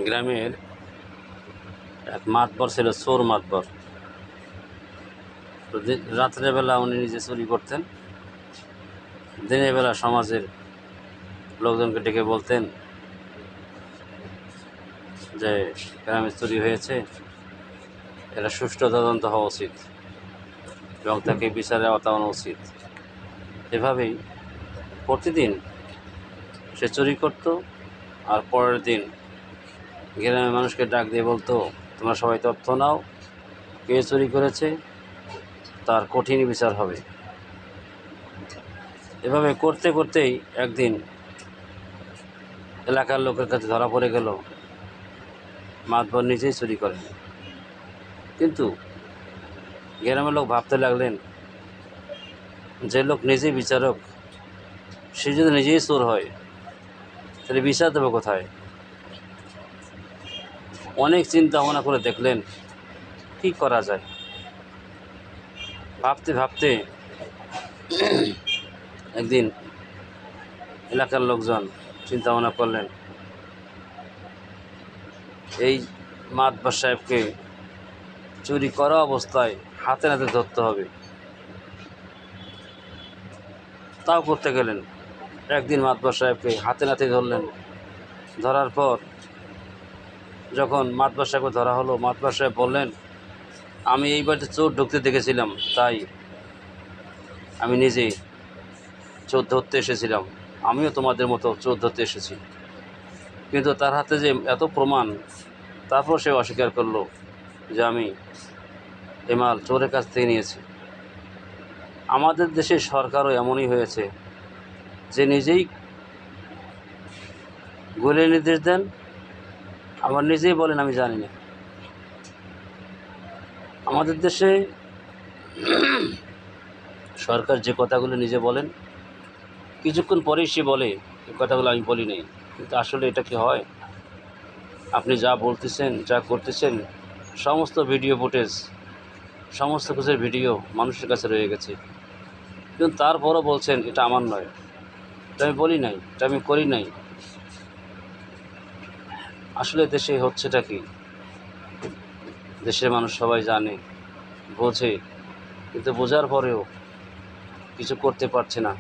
গ্রামের এক মাতবর ছিল, চোর মাতবর। তো রাত্রেবেলা উনি নিজে চুরি করতেন, দিনের বেলা সমাজের লোকজনকে ডেকে বলতেন যে গ্রামে চুরি হয়েছে, এটা সুষ্ঠু তদন্ত হওয়া উচিত এবং তাকে বিচারে আওতানো উচিত। এভাবেই প্রতিদিন সে চুরি করত, আর পরের দিন গ্রামের মানুষকে ডাক দিয়ে বলতো, তোমরা সবাই তথ্য নাও, কে চুরি করেছে তার কঠিন বিচার হবে। এভাবে করতে করতেই একদিন এলাকার লোকের কাছে ধরা পড়ে গেল মাতবর নিজেই চুরি করেন। কিন্তু গ্রামের লোক ভাবতে লাগলেন, যে লোক নিজেই বিচারক, সে যদি নিজেই চোর হয় তাহলে বিচার দেবে কোথায়? অনেক চিন্তা ভাবনা করে দেখলেন কী করা যায়। ভাবতে ভাবতে একদিন এলাকার লোকজন চিন্তা ভাবনা করলেন, এই মাতবর সাহেবকে চুরি করা অবস্থায় হাতে নাতে ধরতে হবে। তাও করতে গেলেন। একদিন মাতবর সাহেবকে হাতে নাতে ধরলেন। ধরার পর যখন মাতবর সাহেবকে ধরা হলো, মাতবর সাহেব বললেন, আমি এই বাড়িতে চোর ঢুকতে দেখেছিলাম, তাই আমি নিজেই চোর ধরতে এসেছিলাম। আমিও তোমাদের মতো চোর ধরতে এসেছি। কিন্তু তার হাতে যে এত প্রমাণ, তারপর সে অস্বীকার করলো যে আমি এ মাল চোরের কাছ থেকে নিয়েছি। আমাদের দেশের সরকারও এমনই হয়েছে যে নিজেই গোলের নির্দেশ দেন, আবার নিজেই বলেন আমি জানি না। আমাদের দেশে সরকার যে কথাগুলো নিজে বলেন, কিছুক্ষণ পরেই সে বলে এই কথাগুলো আমি বলি নাই। কিন্তু আসলে এটা কি হয়? আপনি যা বলতেছেন, যা করতেছেন, সমস্ত ভিডিও ফুটেজ, সমস্ত কিছুর ভিডিও মানুষের কাছে রয়ে গেছে। কিন্তু তারপরও বলছেন এটা আমার নয়, এটা আমি বলি নাই, এটা আমি করি নাই। আসলে দেশে হচ্ছেটা কি? দেশের মানুষ সবাই জানে, বোঝে, কিন্তু বোঝার পরেও কিছু করতে পারছে না।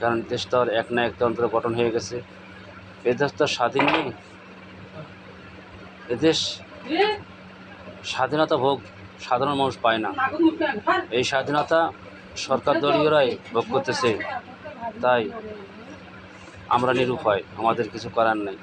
কারণ দেশটা আর এক না একতন্ত্র গঠন হয়ে গেছে। এ দেশ তো স্বাধীন নেই। এদেশ স্বাধীনতা ভোগ সাধারণ মানুষ পায় না। এই স্বাধীনতা সরকার দলীয়রাই ভোগ করতেছে। তাই আমরা নিরুপায়, আমাদের কিছু করার নেই।